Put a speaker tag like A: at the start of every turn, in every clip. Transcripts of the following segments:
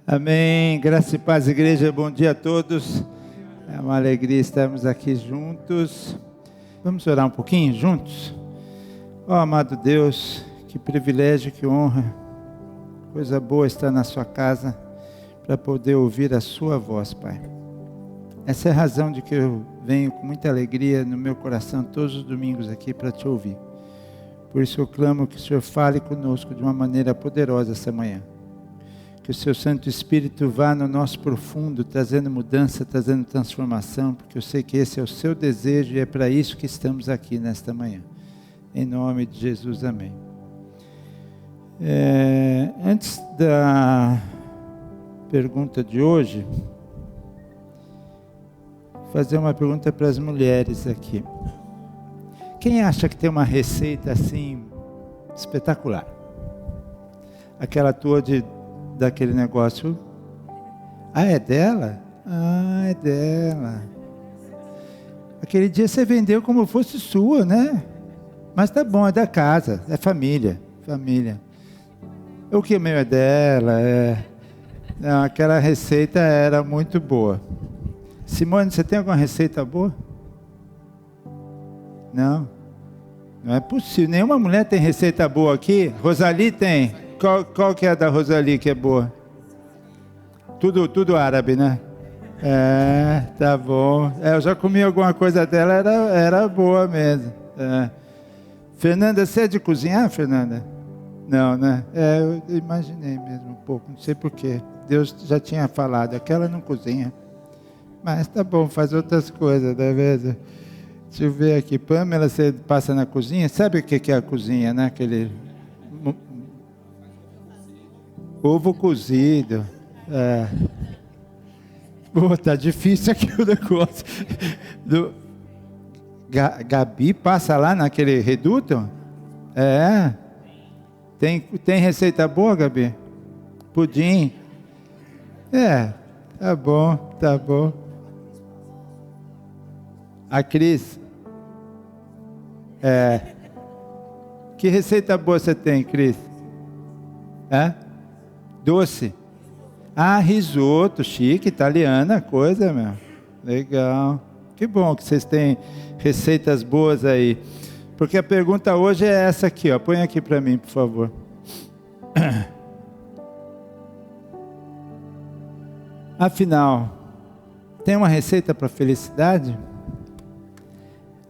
A: Amém, graça e paz, igreja, bom dia a todos. É uma alegria estarmos aqui juntos. Vamos orar um pouquinho juntos? Ó amado Deus, que privilégio, que honra, coisa boa estar na sua casa para poder ouvir a sua voz, Pai. Essa é a razão de que eu venho com muita alegria no meu coração todos os domingos aqui para te ouvir. Por isso eu clamo que o Senhor fale conosco de uma maneira poderosa essa manhã. Que o seu Santo Espírito vá no nosso profundo, trazendo mudança, trazendo transformação, porque eu sei que esse é o seu desejo e é para isso que estamos aqui nesta manhã. Em nome de Jesus, amém. Antes da pergunta de hoje, vou fazer uma pergunta para as mulheres aqui. Quem acha que tem uma receita assim, espetacular? Aquela tua daquele negócio. Ah, é dela? Ah, é dela. Aquele dia você vendeu como fosse sua, né? Mas tá bom, é da casa, é família. O que meu é dela, Não, aquela receita era muito boa. Simone, você tem alguma receita boa? Não? Não é possível, nenhuma mulher tem receita boa aqui. Rosali tem. Qual que é a da Rosali que é boa? Tudo árabe, né? Tá bom. Eu já comi alguma coisa dela, era boa mesmo. Fernanda, você é de cozinhar, Fernanda? Não, né? Eu imaginei mesmo um pouco, não sei porquê. Deus já tinha falado, aquela não cozinha. Mas tá bom, faz outras coisas, né mesmo? Deixa eu ver aqui. Pamela, você passa na cozinha? Sabe o que é a cozinha, né? Aquele ovo cozido. Pô, tá difícil aqui o negócio. Gabi passa lá naquele reduto? Tem receita boa, Gabi? Pudim? Tá bom. A Cris? Que receita boa você tem, Cris? Doce? Risoto, chique, italiana, coisa, meu. Legal. Que bom que vocês têm receitas boas aí. Porque a pergunta hoje é essa aqui, ó. Põe aqui para mim, por favor. Afinal, tem uma receita para felicidade?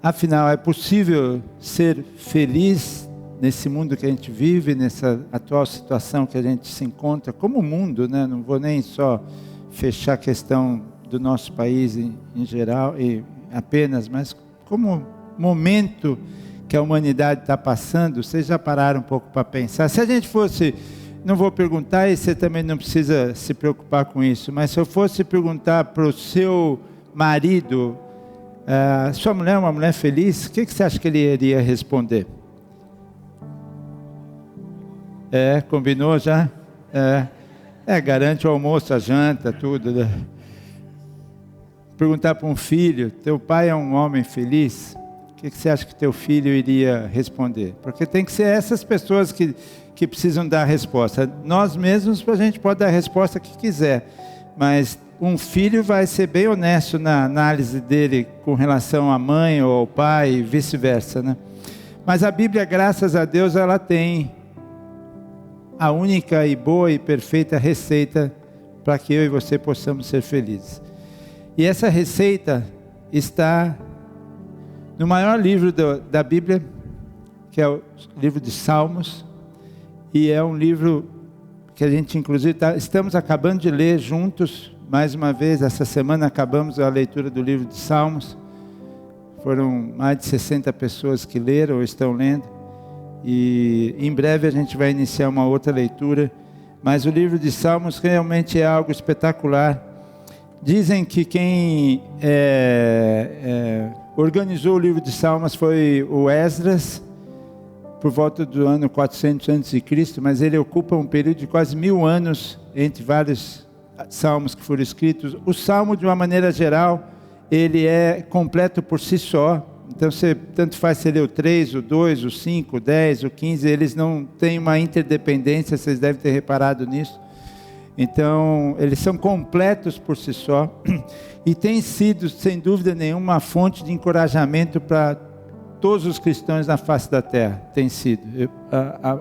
A: Afinal, é possível ser feliz nesse mundo que a gente vive, nessa atual situação que a gente se encontra, como mundo, né? Não vou nem só fechar a questão do nosso país em geral, e apenas, mas como momento que a humanidade está passando, vocês já pararam um pouco para pensar? Se a gente fosse, não vou perguntar e você também não precisa se preocupar com isso, mas se eu fosse perguntar para o seu marido, sua mulher é uma mulher feliz, o que você acha que ele iria responder? Combinou já? Garante o almoço, a janta, tudo, né? Perguntar para um filho, teu pai é um homem feliz? O que você acha que teu filho iria responder? Porque tem que ser essas pessoas que precisam dar a resposta. Nós mesmos, a gente pode dar a resposta que quiser, mas um filho vai ser bem honesto na análise dele com relação à mãe ou ao pai e vice-versa, né? Mas a Bíblia, graças a Deus, ela tem a única e boa e perfeita receita para que eu e você possamos ser felizes. E essa receita está no maior livro da Bíblia, que é o livro de Salmos, e é um livro que a gente inclusive estamos acabando de ler juntos, mais uma vez, essa semana acabamos a leitura do livro de Salmos, foram mais de 60 pessoas que leram ou estão lendo, e em breve a gente vai iniciar uma outra leitura, mas o livro de Salmos realmente é algo espetacular. Dizem que quem organizou o livro de Salmos foi o Esdras, por volta do ano 400 a.C., mas ele ocupa um período de quase 1000 anos entre vários salmos que foram escritos. O salmo, de uma maneira geral, ele é completo por si só. Então, tanto faz se ler o 3, o 2, o 5, o 10, o 15, eles não têm uma interdependência, vocês devem ter reparado nisso. Então, eles são completos por si só e têm sido, sem dúvida nenhuma, uma fonte de encorajamento para todos os cristãos na face da terra. Tem sido,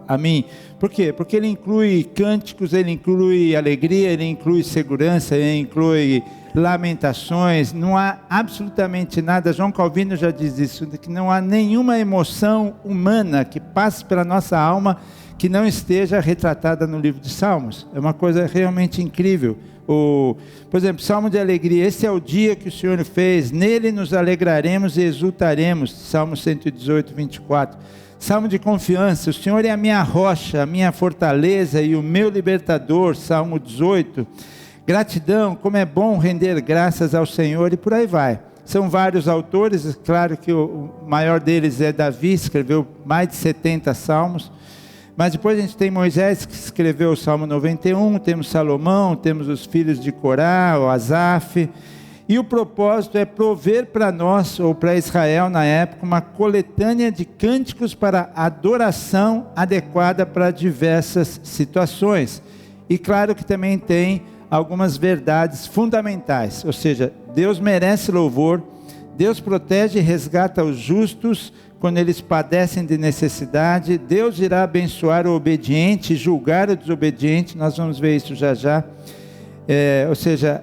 A: a mim. Por quê? Porque ele inclui cânticos, ele inclui alegria, ele inclui segurança, ele inclui lamentações. Não há absolutamente nada, João Calvino já diz isso, que não há nenhuma emoção humana que passe pela nossa alma que não esteja retratada no livro de Salmos. É uma coisa realmente incrível. Por exemplo, Salmo de alegria: esse é o dia que o Senhor fez, nele nos alegraremos e exultaremos. Salmo 118, 24. Salmo de confiança: o Senhor é a minha rocha, a minha fortaleza e o meu libertador. Salmo 18. Gratidão: como é bom render graças ao Senhor, e por aí vai. São vários autores, claro que o maior deles é Davi, escreveu mais de 70 salmos. Mas depois a gente tem Moisés, que escreveu o Salmo 91, temos Salomão, temos os filhos de Corá, o Asaf. E o propósito é prover para nós, ou para Israel na época, uma coletânea de cânticos para adoração adequada para diversas situações. E claro que também tem algumas verdades fundamentais, ou seja, Deus merece louvor, Deus protege e resgata os justos quando eles padecem de necessidade, Deus irá abençoar o obediente, julgar o desobediente, nós vamos ver isso já já. Ou seja,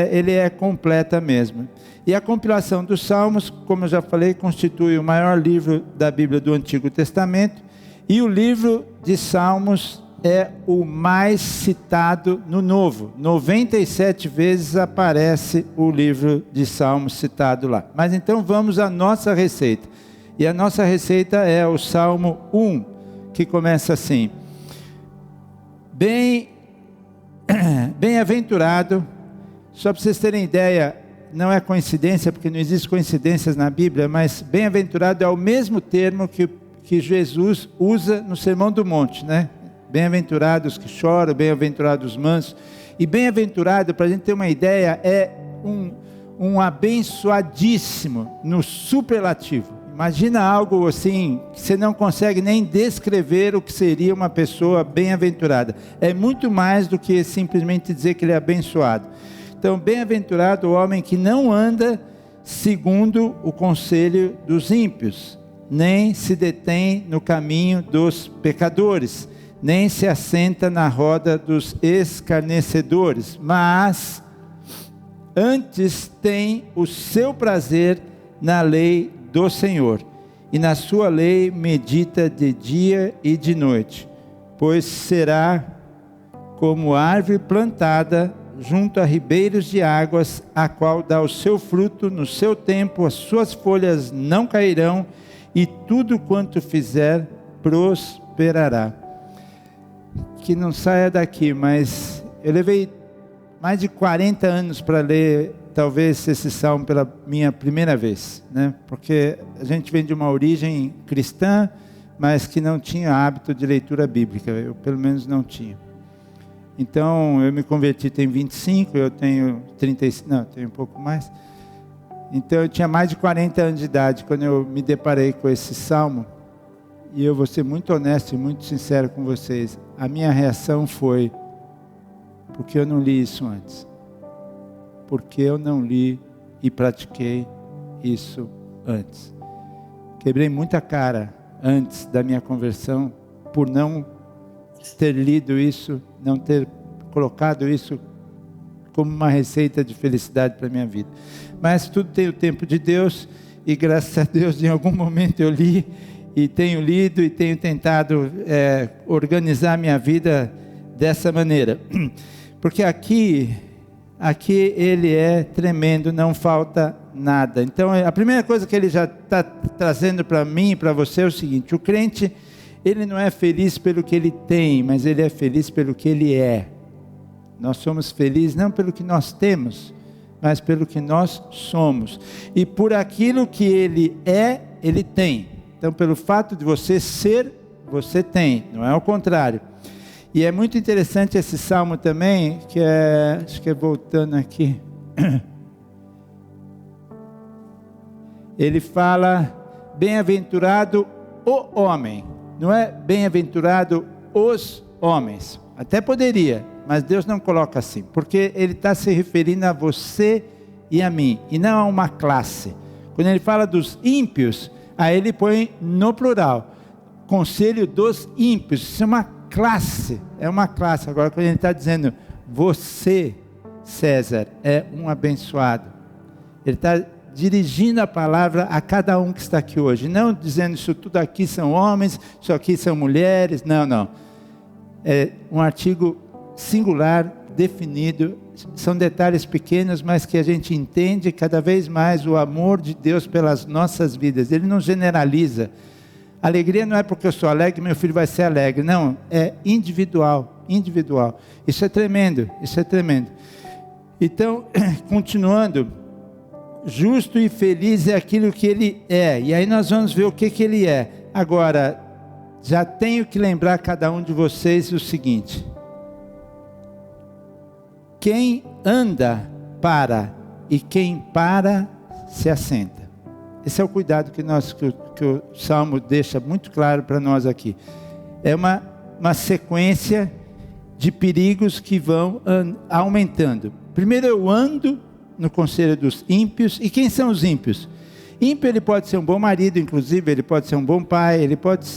A: ele é completa mesmo. E a compilação dos Salmos, como eu já falei, constitui o maior livro da Bíblia do Antigo Testamento, e o livro de Salmos é o mais citado no Novo. 97 vezes aparece o livro de Salmos citado lá. Mas então vamos à nossa receita. E a nossa receita é o Salmo 1, que começa assim: Bem-aventurado, só para vocês terem ideia, não é coincidência, porque não existe coincidências na Bíblia, mas bem-aventurado é o mesmo termo que Jesus usa no Sermão do Monte, né? Bem-aventurados que choram, bem-aventurados os mansos. E bem-aventurado, para a gente ter uma ideia, é um abençoadíssimo no superlativo. Imagina algo assim, que você não consegue nem descrever o que seria uma pessoa bem-aventurada. É muito mais do que simplesmente dizer que ele é abençoado. Então, bem-aventurado o homem que não anda segundo o conselho dos ímpios, nem se detém no caminho dos pecadores, nem se assenta na roda dos escarnecedores, mas antes tem o seu prazer na lei do Senhor, e na sua lei medita de dia e de noite, pois será como árvore plantada junto a ribeiros de águas, a qual dá o seu fruto no seu tempo, as suas folhas não cairão, e tudo quanto fizer prosperará. Que não saia daqui, mas eu levei mais de 40 anos para ler talvez esse salmo pela minha primeira vez, né? Porque a gente vem de uma origem cristã, mas que não tinha hábito de leitura bíblica, eu pelo menos não tinha. Então eu me converti tem 25, eu tenho 35, não, tenho um pouco mais. Então eu tinha mais de 40 anos de idade quando eu me deparei com esse salmo, e eu vou ser muito honesto e muito sincero com vocês, a minha reação foi: porque eu não li isso antes? Porque eu não li e pratiquei isso antes? Quebrei muita cara antes da minha conversão por não ter lido isso, não ter colocado isso como uma receita de felicidade para a minha vida. Mas tudo tem o tempo de Deus, e graças a Deus em algum momento eu li, e tenho lido e tenho tentado organizar a minha vida dessa maneira. Porque aqui ele é tremendo, não falta nada. Então a primeira coisa que ele já está trazendo para mim e para você é o seguinte: o crente, ele não é feliz pelo que ele tem, mas ele é feliz pelo que ele é. Nós somos felizes não pelo que nós temos, mas pelo que nós somos. E por aquilo que ele é, ele tem. Então pelo fato de você ser, você tem, não é o contrário. E é muito interessante esse salmo também, que acho que é voltando aqui. Ele fala: bem-aventurado o homem. Não é bem-aventurado os homens. Até poderia, mas Deus não coloca assim, porque Ele está se referindo a você e a mim, e não a uma classe. Quando Ele fala dos ímpios, aí Ele põe no plural, conselho dos ímpios, isso é uma classe, Agora quando Ele está dizendo, você, César, é um abençoado, Ele está dirigindo a palavra a cada um que está aqui hoje, não dizendo isso tudo aqui são homens, isso aqui são mulheres, não, é um artigo singular, definido, são detalhes pequenos, mas que a gente entende cada vez mais o amor de Deus pelas nossas vidas. Ele não generaliza. Alegria não é porque eu sou alegre, meu filho vai ser alegre. Não, é individual. Isso é tremendo. Então, continuando, justo e feliz é aquilo que ele é. E aí nós vamos ver o que ele é. Agora, já tenho que lembrar cada um de vocês o seguinte: quem anda, para, e quem para, se assenta. Esse é o cuidado que o Salmo deixa muito claro para nós aqui. É uma sequência de perigos que vão aumentando. Primeiro eu ando no conselho dos ímpios. E quem são os ímpios? Ímpio, ele pode ser um bom marido, inclusive, ele pode ser um bom pai, ele pode,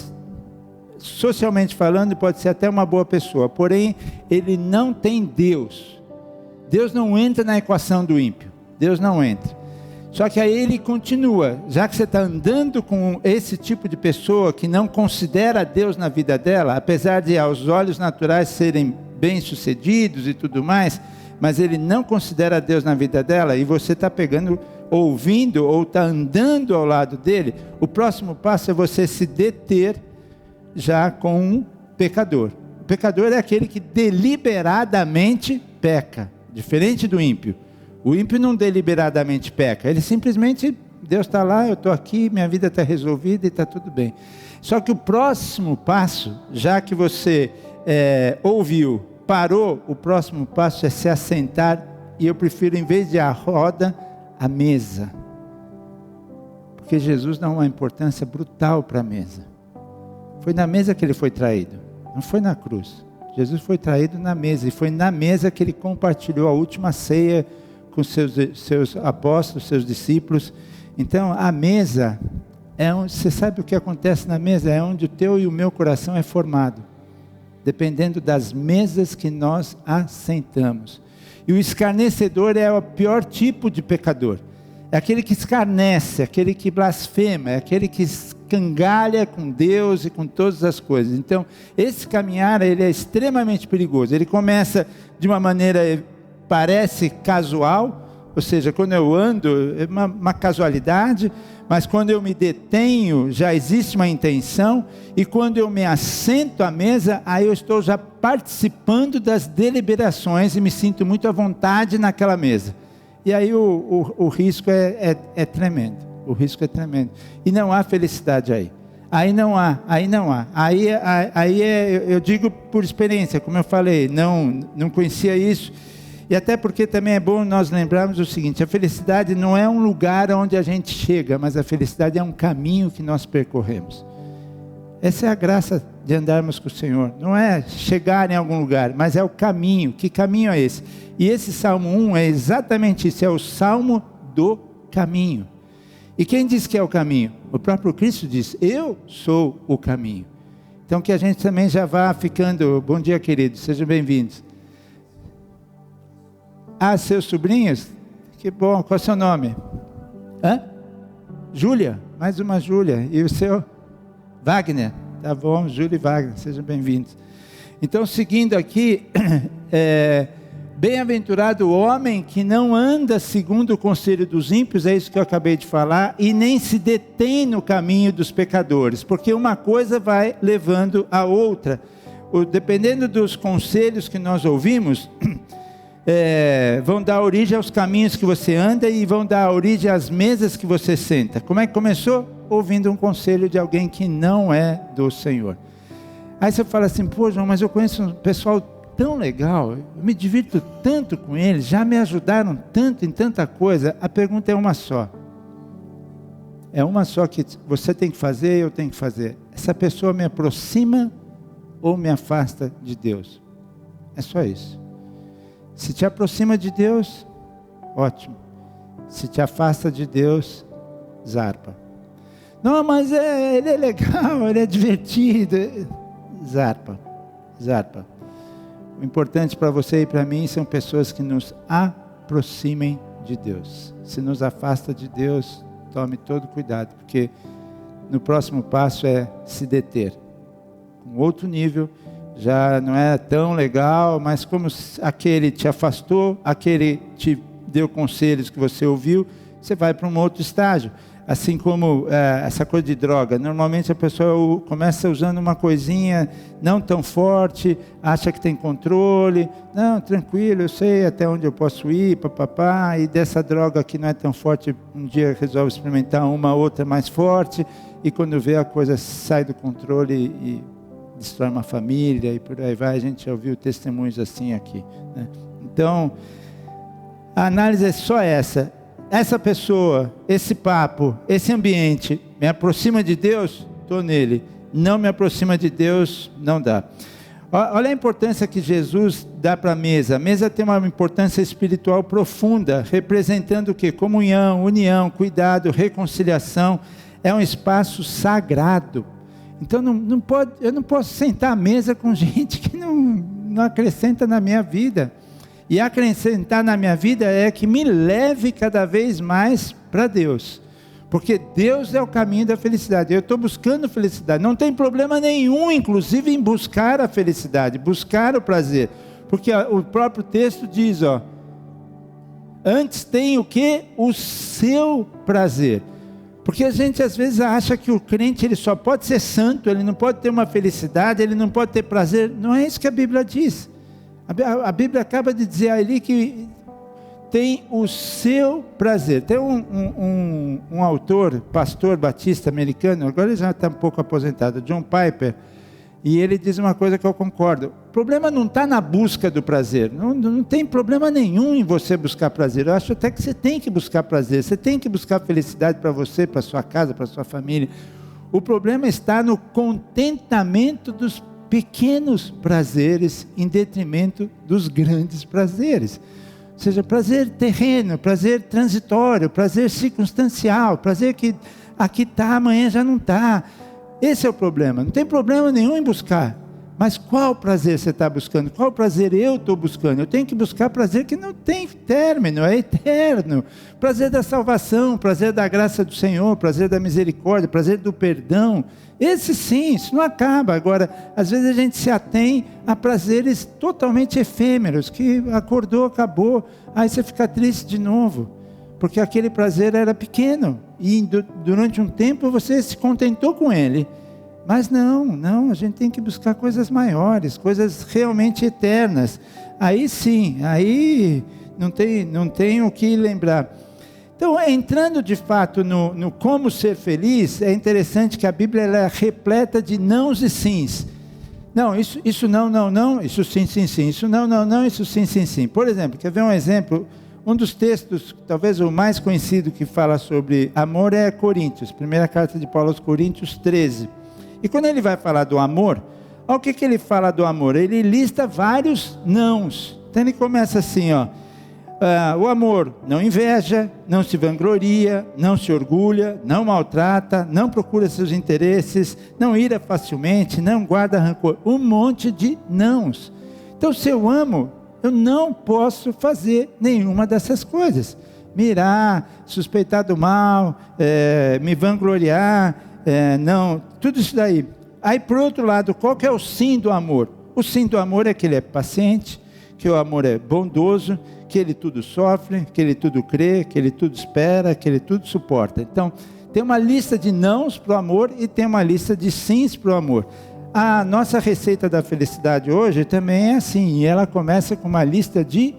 A: socialmente falando, pode ser até uma boa pessoa, porém, ele não tem Deus. Deus não entra na equação do ímpio, Deus não entra. Só que aí ele continua, já que você está andando com esse tipo de pessoa que não considera Deus na vida dela, apesar de aos olhos naturais serem bem-sucedidos e tudo mais, mas ele não considera Deus na vida dela, e você está pegando, ouvindo, ou está andando ao lado dele, o próximo passo é você se deter já com um pecador. O pecador é aquele que deliberadamente peca, diferente do ímpio. O ímpio não deliberadamente peca, ele simplesmente, Deus está lá, eu estou aqui, minha vida está resolvida e está tudo bem. Só que o próximo passo, já que você ouviu, parou, o próximo passo é se assentar, e eu prefiro, em vez de a roda, a mesa. Porque Jesus dá uma importância brutal para a mesa. Foi na mesa que ele foi traído, não foi na cruz. Jesus foi traído na mesa, e foi na mesa que ele compartilhou a última ceia com seus apóstolos, seus discípulos. Então a mesa, você sabe o que acontece na mesa? É onde o teu e o meu coração é formado, dependendo das mesas que nós assentamos. E o escarnecedor é o pior tipo de pecador, é aquele que escarnece, aquele que blasfema, é aquele que escangalha com Deus e com todas as coisas. Então esse caminhar, ele é extremamente perigoso. Ele começa de uma maneira, parece casual, ou seja, quando eu ando, é uma casualidade, mas quando eu me detenho, já existe uma intenção, e quando eu me assento à mesa, aí eu estou já participando das deliberações, e me sinto muito à vontade naquela mesa. E aí o risco é tremendo, o risco é tremendo, e não há felicidade aí. Aí não há. Eu digo por experiência, como eu falei, não conhecia isso. E até porque também é bom nós lembrarmos o seguinte: a felicidade não é um lugar onde a gente chega, mas a felicidade é um caminho que nós percorremos. Essa é a graça de andarmos com o Senhor. Não é chegar em algum lugar, mas é o caminho. Que caminho é esse? E esse Salmo 1 é exatamente isso, é o Salmo do caminho. E quem diz que é o caminho? O próprio Cristo diz: eu sou o caminho. Então que a gente também já vá ficando. Bom dia, queridos, sejam bem-vindos. Seus sobrinhos? Que bom, qual é o seu nome? Júlia, mais uma Júlia. E o seu? Wagner. Tá bom, Júlia e Wagner, sejam bem-vindos. Então, seguindo aqui, bem-aventurado o homem que não anda segundo o conselho dos ímpios, é isso que eu acabei de falar, e nem se detém no caminho dos pecadores, porque uma coisa vai levando a outra. Dependendo dos conselhos que nós ouvimos, vão dar origem aos caminhos que você anda, e vão dar origem às mesas que você senta. Como é que começou? Ouvindo um conselho de alguém que não é do Senhor. Aí você fala assim: pô, João, mas eu conheço um pessoal tão legal, eu me divirto tanto com eles, já me ajudaram tanto em tanta coisa. A pergunta é uma só. É uma só que você tem que fazer, eu tenho que fazer. Essa pessoa me aproxima ou me afasta de Deus? É só isso. Se te aproxima de Deus, ótimo. Se te afasta de Deus, zarpa. Não, mas ele é legal, ele é divertido. Zarpa. O importante para você e para mim são pessoas que nos aproximem de Deus. Se nos afasta de Deus, tome todo cuidado, porque no próximo passo é se deter. Um outro nível, já não é tão legal, mas como aquele te afastou, aquele te deu conselhos que você ouviu, você vai para um outro estágio. Assim como essa coisa de droga, normalmente a pessoa começa usando uma coisinha não tão forte, acha que tem controle, não, tranquilo, eu sei até onde eu posso ir, papapá, e dessa droga que não é tão forte, um dia resolve experimentar uma outra mais forte, e quando vê a coisa sai do controle e destrói uma família, e por aí vai. A gente já ouviu testemunhos assim aqui, né? Então, a análise é só essa. Essa pessoa, esse papo, esse ambiente, me aproxima de Deus? Estou nele. Não me aproxima de Deus? Não dá. Olha a importância que Jesus dá para a mesa. A mesa tem uma importância espiritual profunda, representando o quê? Comunhão, união, cuidado, reconciliação. É um espaço sagrado. Então eu não posso sentar à mesa com gente que não acrescenta na minha vida. E acrescentar na minha vida é que me leve cada vez mais para Deus. Porque Deus é o caminho da felicidade. Eu estou buscando felicidade. Não tem problema nenhum, inclusive, em buscar a felicidade, buscar o prazer. Porque o próprio texto diz, antes tem o quê? O seu prazer. Porque a gente às vezes acha que o crente ele só pode ser santo, ele não pode ter uma felicidade, ele não pode ter prazer. Não é isso que a Bíblia diz. A Bíblia acaba de dizer ali que tem o seu prazer. Tem um autor, pastor batista americano, agora ele já está um pouco aposentado, John Piper, e ele diz uma coisa que eu concordo. O problema não está na busca do prazer. Não tem problema nenhum em você buscar prazer. Eu acho até que você tem que buscar prazer. Você tem que buscar felicidade para você, para sua casa, para sua família. O problema está no contentamento dos pequenos prazeres em detrimento dos grandes prazeres. Ou seja, prazer terreno, prazer transitório, prazer circunstancial, prazer que aqui está, amanhã já não está. Esse é o problema. Não tem problema nenhum em buscar. Mas qual prazer você está buscando? Qual prazer eu estou buscando? Eu tenho que buscar prazer que não tem término, é eterno. Prazer da salvação, prazer da graça do Senhor, prazer da misericórdia, prazer do perdão. Esse sim, isso não acaba. Agora, às vezes a gente se atém a prazeres totalmente efêmeros, que acordou, acabou, aí você fica triste de novo, porque aquele prazer era pequeno, e durante um tempo você se contentou com ele. Mas não, a gente tem que buscar coisas maiores, coisas realmente eternas. Aí sim, aí não tem o que lembrar. Então, entrando de fato no como ser feliz, é interessante que a Bíblia ela é repleta de nãos e sims. Não, isso não, isso sim, isso não, isso sim. Por exemplo, quer ver um exemplo? Um dos textos, talvez o mais conhecido que fala sobre amor é Coríntios, primeira carta de Paulo aos Coríntios 13. E quando ele vai falar do amor, olha o que ele fala do amor. Ele lista vários nãos. Então ele começa assim, o amor não inveja, não se vangloria, não se orgulha, não maltrata, não procura seus interesses, não ira facilmente, não guarda rancor. Um monte de nãos. Então se eu amo, eu não posso fazer nenhuma dessas coisas. Mirar, suspeitar do mal, me vangloriar, não, tudo isso daí. Aí por outro lado, qual que é o sim do amor? O sim do amor é que ele é paciente, que o amor é bondoso, que ele tudo sofre, que ele tudo crê, que ele tudo espera, que ele tudo suporta. Então, tem uma lista de nãos para o amor e tem uma lista de sims para o amor. A nossa receita da felicidade hoje também é assim, e ela começa com uma lista de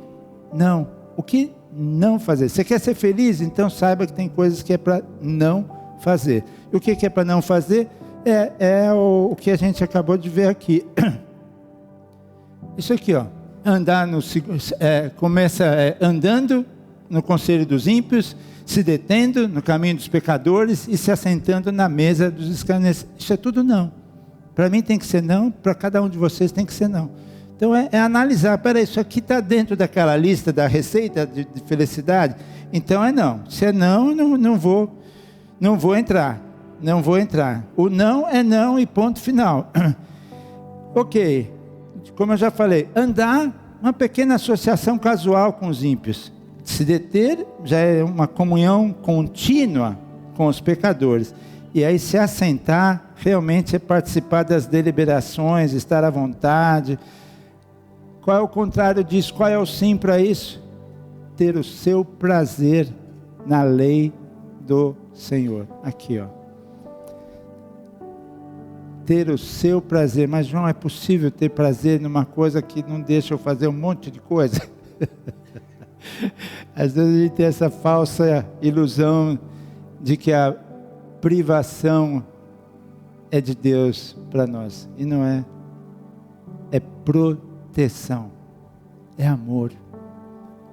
A: não. O que não fazer? Você quer ser feliz? Então saiba que tem coisas que é para não fazer. E o que é para não fazer? É o que a gente acabou de ver aqui. Isso aqui, andar começa andando no conselho dos ímpios, se detendo no caminho dos pecadores e se assentando na mesa dos escarnecedores. Isso é tudo não. Para mim tem que ser não, para cada um de vocês tem que ser não. Então é analisar, peraí, isso aqui está dentro daquela lista da receita de felicidade? Então é não. Se é não, não vou entrar. Não vou entrar. O não é não e ponto final. Ok, como eu já falei, andar, uma pequena associação casual com os ímpios. Se deter já é uma comunhão contínua com os pecadores. E aí se assentar, realmente é participar das deliberações, estar à vontade. Qual é o contrário disso? Qual é o sim para isso? Ter o seu prazer na lei do Senhor. Aqui, ó. Ter o seu prazer. Mas, João, é possível ter prazer numa coisa que não deixa eu fazer um monte de coisa? Às vezes a gente tem essa falsa ilusão de que a privação é de Deus para nós. E não é. É proteção. É amor.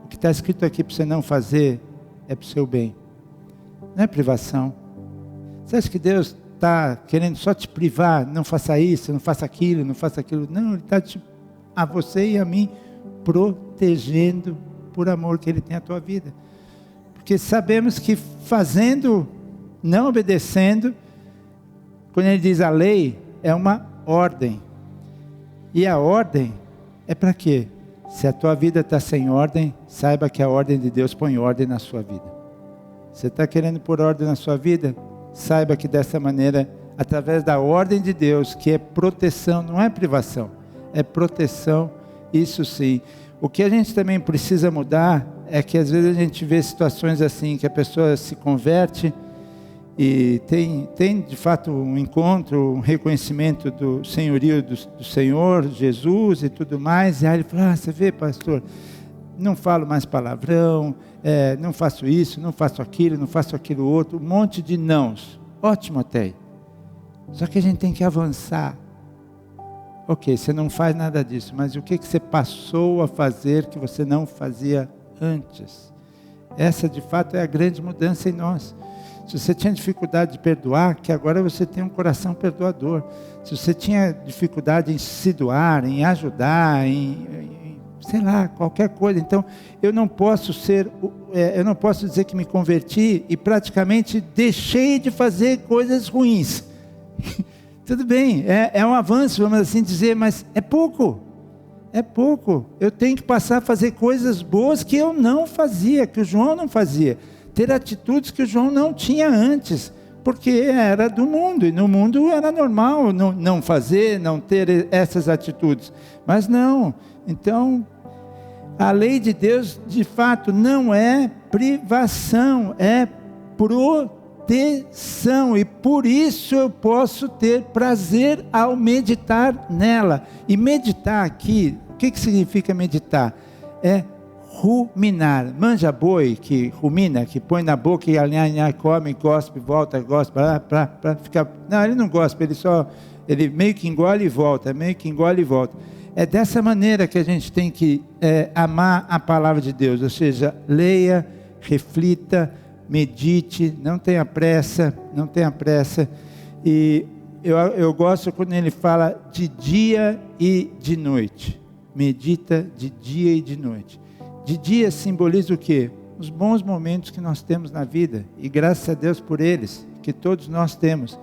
A: O que está escrito aqui para você não fazer é para o seu bem. Não é privação. Você acha que Deus está querendo só te privar? Não faça isso, não faça aquilo, não faça aquilo. Não, Ele está a você e a mim protegendo por amor que Ele tem à tua vida. Porque sabemos que fazendo, não obedecendo, quando Ele diz a lei, é uma ordem. E a ordem é para quê? Se a tua vida está sem ordem, saiba que a ordem de Deus põe ordem na sua vida. Você está querendo pôr ordem na sua vida? Saiba que dessa maneira, através da ordem de Deus, que é proteção, não é privação, é proteção, isso sim. O que a gente também precisa mudar é que às vezes a gente vê situações assim, que a pessoa se converte e tem de fato um encontro, um reconhecimento do senhorio do Senhor, Jesus e tudo mais, e aí ele fala, você vê, pastor, não falo mais palavrão, não faço isso, não faço aquilo outro, um monte de nãos, ótimo até aí. Só que a gente tem que avançar. Ok, você não faz nada disso, mas o que você passou a fazer que você não fazia antes? Essa de fato é a grande mudança em nós. Se você tinha dificuldade de perdoar, que agora você tem um coração perdoador. Se você tinha dificuldade em se doar, em ajudar, sei lá, qualquer coisa. Então, eu não posso dizer que me converti e praticamente deixei de fazer coisas ruins. Tudo bem, é um avanço, vamos assim dizer, mas é pouco. É pouco. Eu tenho que passar a fazer coisas boas que eu não fazia, que o João não fazia. Ter atitudes que o João não tinha antes, porque era do mundo, e no mundo era normal não fazer, não ter essas atitudes. Mas não, então, a lei de Deus, de fato, não é privação, é proteção, e por isso eu posso ter prazer ao meditar nela. E meditar aqui, o que significa meditar? É ruminar. Manja boi que rumina, que põe na boca e alinha, come, gospe, volta, gospe, para ficar... Não, ele não gospe, ele meio que engole e volta, É dessa maneira que a gente tem que amar a palavra de Deus, ou seja, leia, reflita, medite, não tenha pressa, e eu gosto quando ele fala de dia e de noite, medita de dia e de noite. De dia simboliza o quê? Os bons momentos que nós temos na vida, e graças a Deus por eles, que todos nós temos.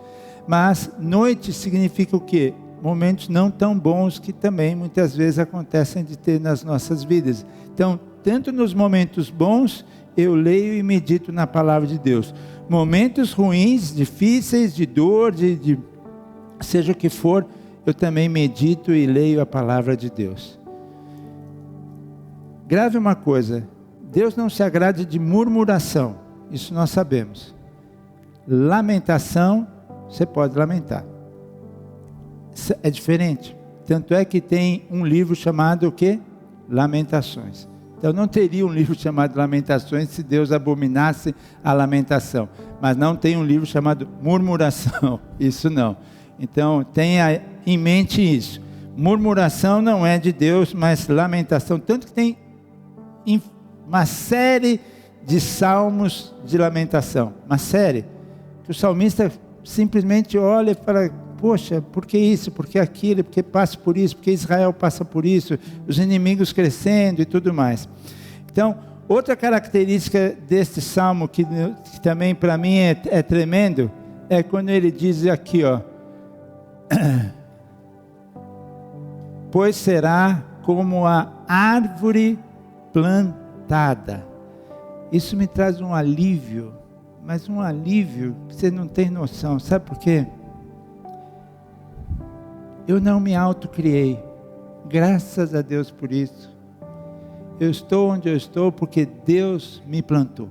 A: Mas noite significa o quê? Momentos não tão bons que também muitas vezes acontecem de ter nas nossas vidas. Então, tanto nos momentos bons, eu leio e medito na palavra de Deus. Momentos ruins, difíceis, de dor, de seja o que for, eu também medito e leio a palavra de Deus. Grave uma coisa, Deus não se agrada de murmuração, isso nós sabemos. Lamentação, você pode lamentar. É diferente. Tanto é que tem um livro chamado o quê? Lamentações. Então não teria um livro chamado Lamentações se Deus abominasse a lamentação. Mas não tem um livro chamado Murmuração, isso não. Então tenha em mente isso. Murmuração não é de Deus, mas lamentação. Tanto que tem uma série de salmos de lamentação. Uma série. Que o salmista simplesmente olha e fala, poxa, por que isso, por que aquilo, porque passa por isso, porque Israel passa por isso, os inimigos crescendo e tudo mais. Então, outra característica deste salmo, que também para mim é tremendo, é quando ele diz aqui, ó, pois será como a árvore plantada. Isso me traz um alívio, mas um alívio que você não tem noção. Sabe por quê? Eu não me autocriei, graças a Deus por isso. Eu estou onde eu estou porque Deus me plantou.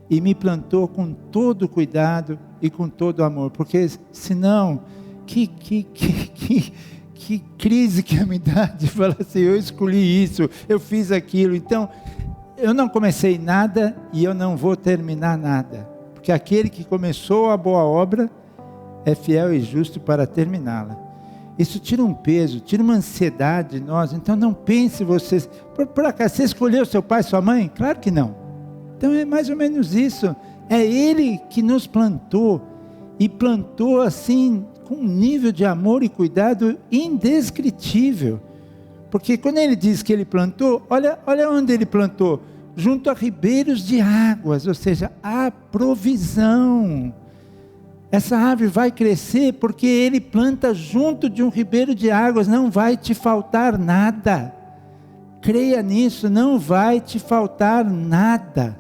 A: E me plantou com todo cuidado e com todo amor. Porque senão, que crise que ia me dar de falar assim, eu escolhi isso, eu fiz aquilo. Então, eu não comecei nada e eu não vou terminar nada. Porque aquele que começou a boa obra é fiel e justo para terminá-la. Isso tira um peso, tira uma ansiedade de nós. Então não pense você, por acaso, você escolheu seu pai e sua mãe? Claro que não. Então é mais ou menos isso. É Ele que nos plantou. E plantou assim, com um nível de amor e cuidado indescritível. Porque quando Ele diz que Ele plantou, olha onde Ele plantou. Junto a ribeiros de águas, ou seja, a provisão. Essa árvore vai crescer porque Ele planta junto de um ribeiro de águas, não vai te faltar nada. Creia nisso, não vai te faltar nada.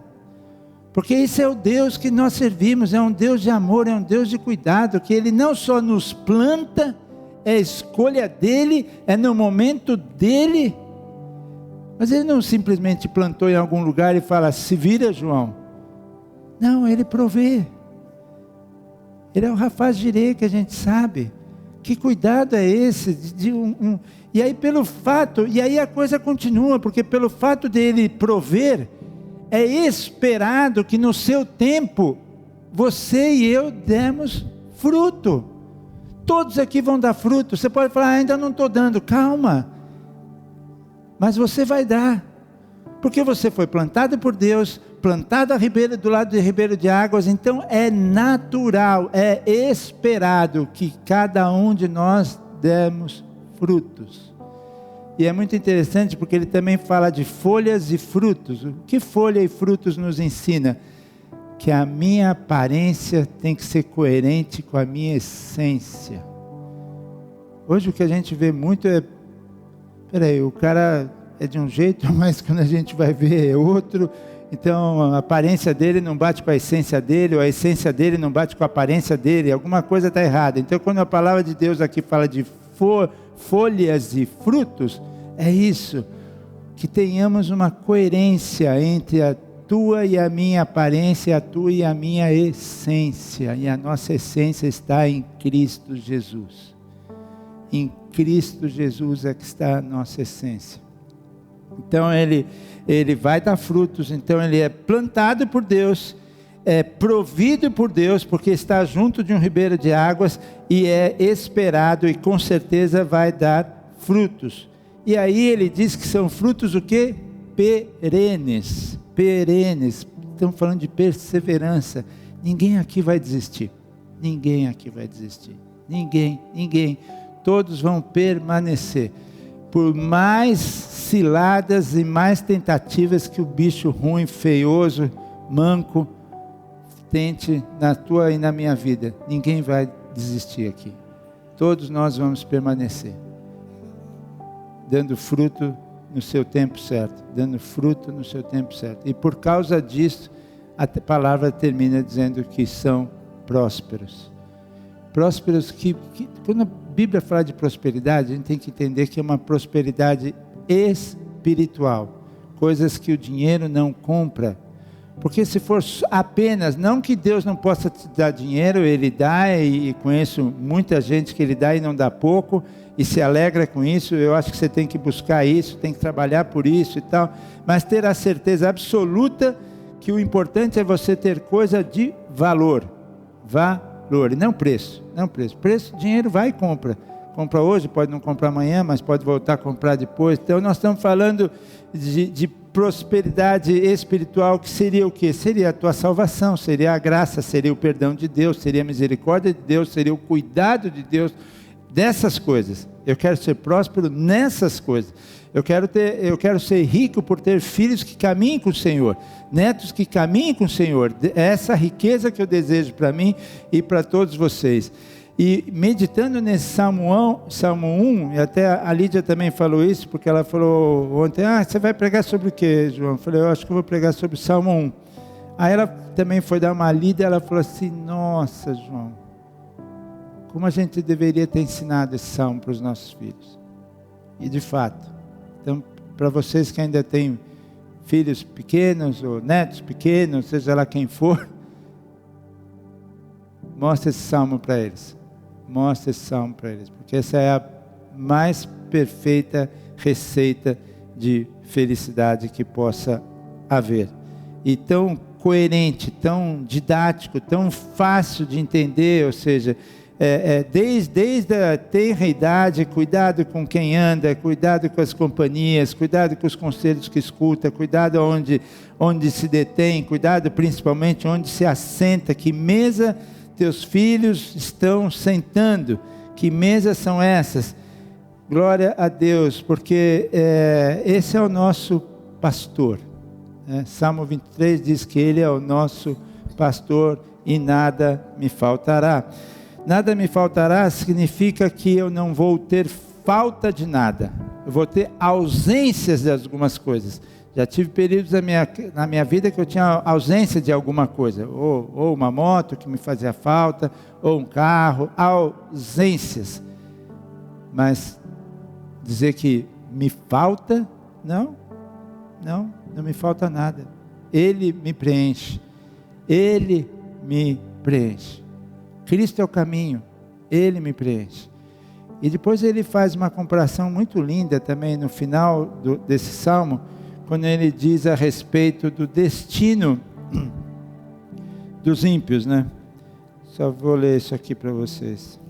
A: Porque esse é o Deus que nós servimos, é um Deus de amor, é um Deus de cuidado, que Ele não só nos planta, é escolha dEle, é no momento dEle, mas Ele não simplesmente plantou em algum lugar e fala, se vira João. Não, Ele provê. Ele é o Rafaz Jireh que a gente sabe. Que cuidado é esse? E aí pelo fato, e aí a coisa continua, porque pelo fato dele prover, é esperado que no seu tempo, você e eu demos fruto. Todos aqui vão dar fruto. Você pode falar, ainda não estou dando, calma. Mas você vai dar. Porque você foi plantado por Deus, plantado do lado de ribeiro de águas, então é natural, é esperado que cada um de nós demos frutos. E é muito interessante porque ele também fala de folhas e frutos. O que folha e frutos nos ensina? Que a minha aparência tem que ser coerente com a minha essência. Hoje o que a gente vê muito é, o cara é de um jeito, mas quando a gente vai ver é outro. Então a aparência dele não bate com a essência dele, ou a essência dele não bate com a aparência dele, alguma coisa está errada. Então quando a palavra de Deus aqui fala de folhas e frutos, é isso, que tenhamos uma coerência entre a tua e a minha aparência, a tua e a minha essência, e a nossa essência está em Cristo Jesus. Em Cristo Jesus é que está a nossa essência. Então ele vai dar frutos, então ele é plantado por Deus, é provido por Deus, porque está junto de um ribeiro de águas, e é esperado, e com certeza vai dar frutos. E aí ele diz que são frutos o quê? Perenes, estamos falando de perseverança. Ninguém aqui vai desistir, ninguém, todos vão permanecer. Por mais ciladas e mais tentativas que o bicho ruim, feioso, manco, tente na tua e na minha vida, ninguém vai desistir aqui. Todos nós vamos permanecer, dando fruto no seu tempo certo, E por causa disso, a palavra termina dizendo que são prósperos. Prósperos que quando a Bíblia fala de prosperidade, a gente tem que entender que é uma prosperidade espiritual, coisas que o dinheiro não compra. Porque se for apenas, não que Deus não possa te dar dinheiro, Ele dá, e conheço muita gente que Ele dá e não dá pouco, e se alegra com isso. Eu acho que você tem que buscar isso, tem que trabalhar por isso e tal, mas ter a certeza absoluta que o importante é você ter coisa de valor, e não preço. Preço, dinheiro vai e compra hoje, pode não comprar amanhã, mas pode voltar a comprar depois. Então nós estamos falando de prosperidade espiritual, que seria o quê? Seria a tua salvação, seria a graça, seria o perdão de Deus, seria a misericórdia de Deus, seria o cuidado de Deus, dessas coisas. Eu quero ser próspero nessas coisas. Eu quero ser rico por ter filhos que caminhem com o Senhor, netos que caminhem com o Senhor. É essa riqueza que eu desejo para mim e para todos vocês. E meditando nesse Salmo 1, e até a Lídia também falou isso, porque ela falou ontem, você vai pregar sobre o quê, João? Eu falei, eu acho que eu vou pregar sobre o Salmo 1. Aí ela também foi dar uma lida, ela falou assim, nossa, João, como a gente deveria ter ensinado esse Salmo para os nossos filhos. E de fato, então, para vocês que ainda têm filhos pequenos, ou netos pequenos, seja lá quem for, mostra esse Salmo para eles. Mostra esse Salmo para eles, porque essa é a mais perfeita receita de felicidade que possa haver. E tão coerente, tão didático, tão fácil de entender, ou seja, desde a tenra idade, cuidado com quem anda, cuidado com as companhias, cuidado com os conselhos que escuta, cuidado onde se detém, cuidado principalmente onde se assenta, que mesa teus filhos estão sentando, que mesas são essas? Glória a Deus, porque esse é o nosso pastor, né? Salmo 23 diz que Ele é o nosso pastor e nada me faltará. Nada me faltará significa que eu não vou ter falta de nada, eu vou ter ausências de algumas coisas. Já tive períodos na minha vida que eu tinha ausência de alguma coisa, ou uma moto que me fazia falta, ou um carro, ausências. Mas dizer que me falta, não me falta nada. Ele me preenche, Ele me preenche. Cristo é o caminho, Ele me preenche. E depois ele faz uma comparação muito linda também no final desse salmo, quando ele diz a respeito do destino dos ímpios, né? Só vou ler isso aqui para vocês.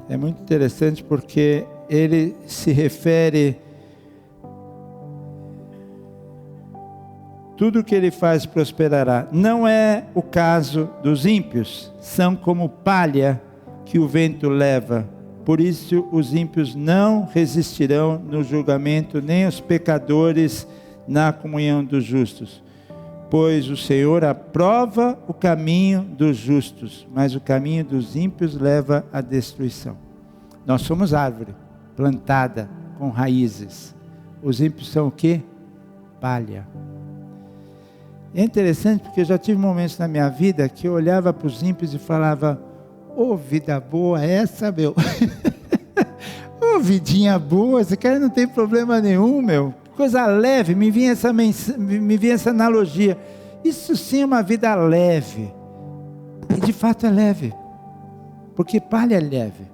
A: É muito interessante porque ele se refere, tudo que ele faz prosperará. Não é o caso dos ímpios, são como palha que o vento leva. Por isso os ímpios não resistirão no julgamento, nem os pecadores na comunhão dos justos. Pois o Senhor aprova o caminho dos justos, mas o caminho dos ímpios leva à destruição. Nós somos árvore plantada com raízes. Os ímpios são o quê? Palha. É interessante porque eu já tive momentos na minha vida que eu olhava para os ímpios e falava, ô vida boa essa, meu. Ô vidinha boa, esse cara não tem problema nenhum, meu. Coisa leve, me vinha essa analogia. Isso sim é uma vida leve. E de fato é leve. Porque palha é leve.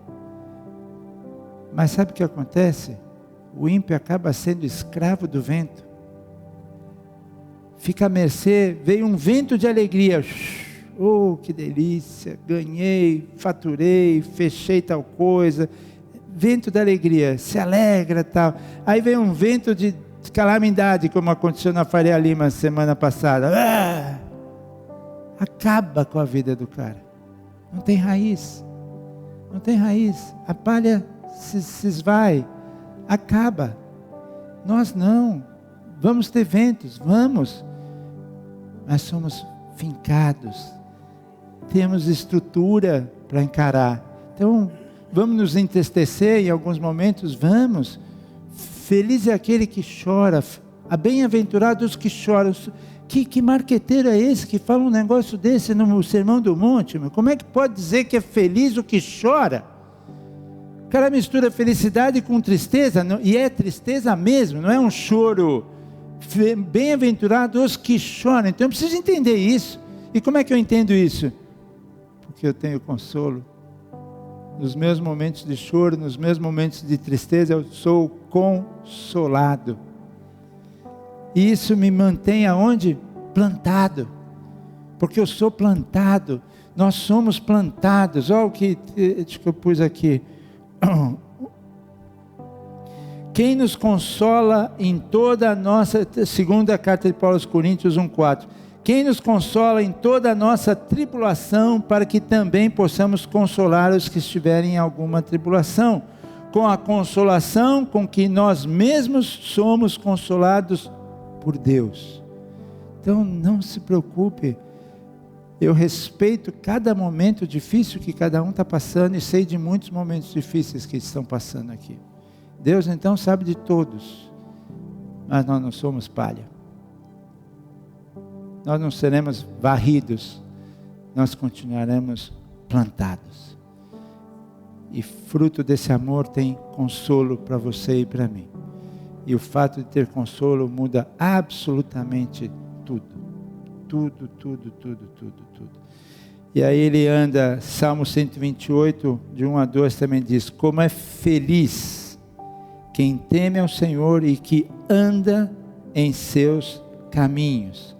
A: Mas sabe o que acontece? O ímpio acaba sendo escravo do vento. Fica à mercê, veio um vento de alegria. Oh, que delícia, ganhei, faturei, fechei tal coisa. Vento da alegria, se alegra tal. Aí vem um vento de calamidade, como aconteceu na Faria Lima semana passada. Acaba com a vida do cara. Não tem raiz. Não tem raiz. A palha se esvai. Acaba. Nós não. Vamos ter ventos, vamos. Mas somos fincados. Temos estrutura para encarar. Então, vamos nos entristecer em alguns momentos? Vamos. Feliz é aquele que chora. Bem-aventurados os que choram. Que marqueteiro é esse que fala um negócio desse no Sermão do Monte? Como é que pode dizer que é feliz o que chora? O cara mistura felicidade com tristeza, e é tristeza mesmo, não é um choro. Bem-aventurados os que choram. Então eu preciso entender isso. E como é que eu entendo isso? Porque eu tenho consolo. Nos meus momentos de choro, nos meus momentos de tristeza, eu sou consolado. E isso me mantém aonde? Plantado. Porque eu sou plantado. Nós somos plantados. Olha o que eu pus aqui. Quem nos consola em toda a nossa, segunda carta de Paulo aos Coríntios 1:4. Quem nos consola em toda a nossa tribulação, para que também possamos consolar os que estiverem em alguma tribulação, com a consolação com que nós mesmos somos consolados por Deus. Então não se preocupe, eu respeito cada momento difícil que cada um está passando, e sei de muitos momentos difíceis que estão passando aqui. Deus então sabe de todos, mas nós não somos palha. Nós não seremos varridos, nós continuaremos plantados. E fruto desse amor tem consolo para você e para mim. E o fato de ter consolo muda absolutamente tudo. Tudo. E aí ele anda, Salmo 128, de 1 a 2 também diz: como é feliz quem teme ao Senhor e que anda em seus caminhos.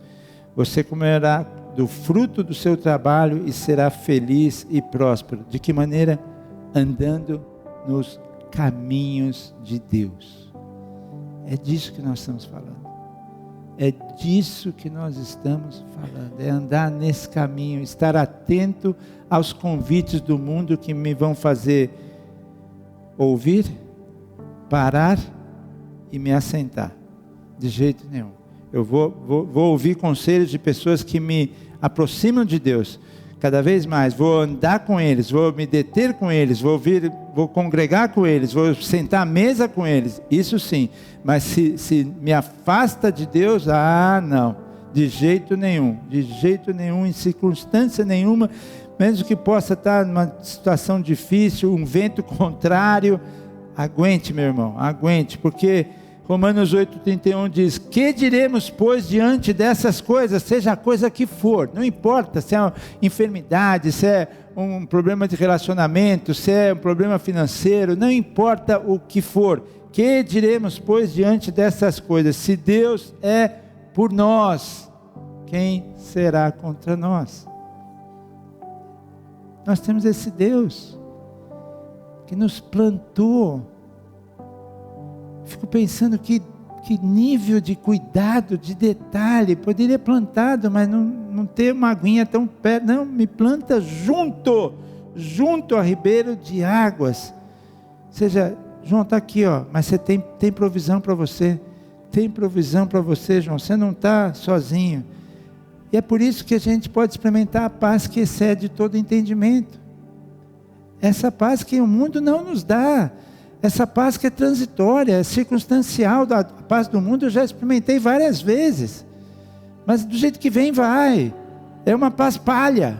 A: Você comerá do fruto do seu trabalho e será feliz e próspero. De que maneira? Andando nos caminhos de Deus. É disso que nós estamos falando. É disso que nós estamos falando. É andar nesse caminho, estar atento aos convites do mundo que me vão fazer ouvir, parar e me assentar. De jeito nenhum. Eu vou ouvir conselhos de pessoas que me aproximam de Deus cada vez mais. Vou andar com eles, vou me deter com eles, vou congregar com eles, vou sentar à mesa com eles. Isso sim. Mas se me afasta de Deus, não. De jeito nenhum, em circunstância nenhuma, mesmo que possa estar numa situação difícil, um vento contrário, aguente, meu irmão, aguente, porque Romanos 8,31 diz: que diremos, pois, diante dessas coisas, seja a coisa que for, não importa se é uma enfermidade, se é um problema de relacionamento, se é um problema financeiro, não importa o que for, que diremos, pois, diante dessas coisas? Se Deus é por nós, quem será contra nós? Nós temos esse Deus que nos plantou. Fico pensando que nível de cuidado, de detalhe. Poderia plantado, mas não ter uma aguinha tão perto. Não, me planta junto a ribeiro de águas. Ou seja, João, está aqui, mas você tem provisão para você. Tem provisão para você, João. Você não está sozinho. E é por isso que a gente pode experimentar a paz que excede todo entendimento. Essa paz que o mundo não nos dá. Essa paz que é transitória, é circunstancial. A paz do mundo eu já experimentei várias vezes. Mas do jeito que vem, vai. É uma paz palha.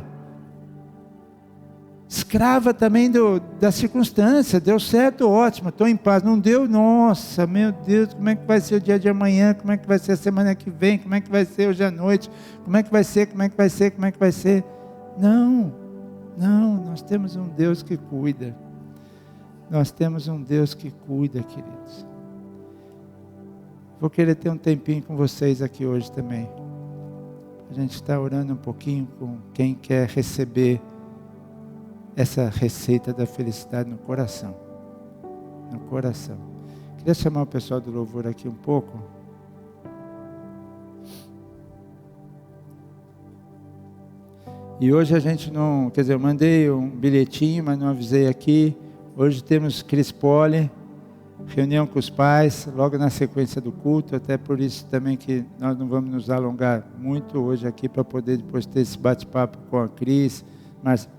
A: Escrava também da circunstância. Deu certo, ótimo, estou em paz. Não deu, nossa, meu Deus, como é que vai ser o dia de amanhã? Como é que vai ser a semana que vem? Como é que vai ser hoje à noite? Como é que vai ser? Não, nós temos um Deus que cuida. Nós temos um Deus que cuida, queridos. Vou querer ter um tempinho com vocês aqui hoje também. A gente está orando um pouquinho com quem quer receber essa receita da felicidade no coração. No coração. Queria chamar o pessoal do louvor aqui um pouco. E hoje a gente não... Quer dizer, eu mandei um bilhetinho, mas não avisei aqui. Hoje temos Cris Poli, reunião com os pais, logo na sequência do culto, até por isso também que nós não vamos nos alongar muito hoje aqui, para poder depois ter esse bate-papo com a Cris,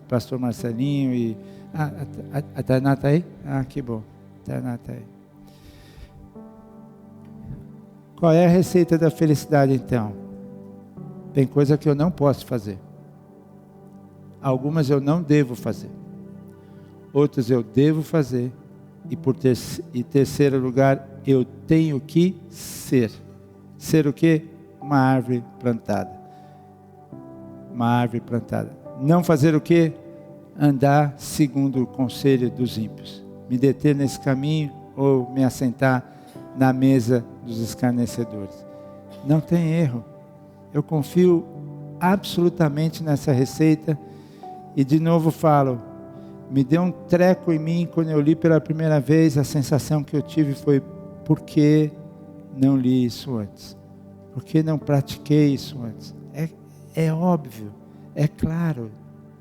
A: pastor Marcelinho e... a Tainá está aí? Que bom, a Tainá está aí. Qual é a receita da felicidade então? Tem coisa que eu não posso fazer. Algumas eu não devo fazer. Outras eu devo fazer, e terceiro lugar, eu tenho que ser. Ser o quê? Uma árvore plantada. Uma árvore plantada. Não fazer o quê? Andar segundo o conselho dos ímpios. Me deter nesse caminho ou me assentar na mesa dos escarnecedores. Não tem erro. Eu confio absolutamente nessa receita. E de novo falo, me deu um treco em mim quando eu li pela primeira vez, a sensação que eu tive foi, por que não li isso antes? Por que não pratiquei isso antes? É óbvio, é claro,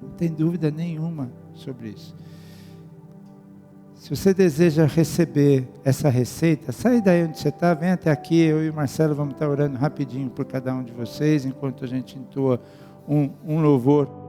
A: não tem dúvida nenhuma sobre isso. Se você deseja receber essa receita, sai daí onde você está, vem até aqui, eu e o Marcelo vamos estar orando rapidinho por cada um de vocês, enquanto a gente entoa um louvor.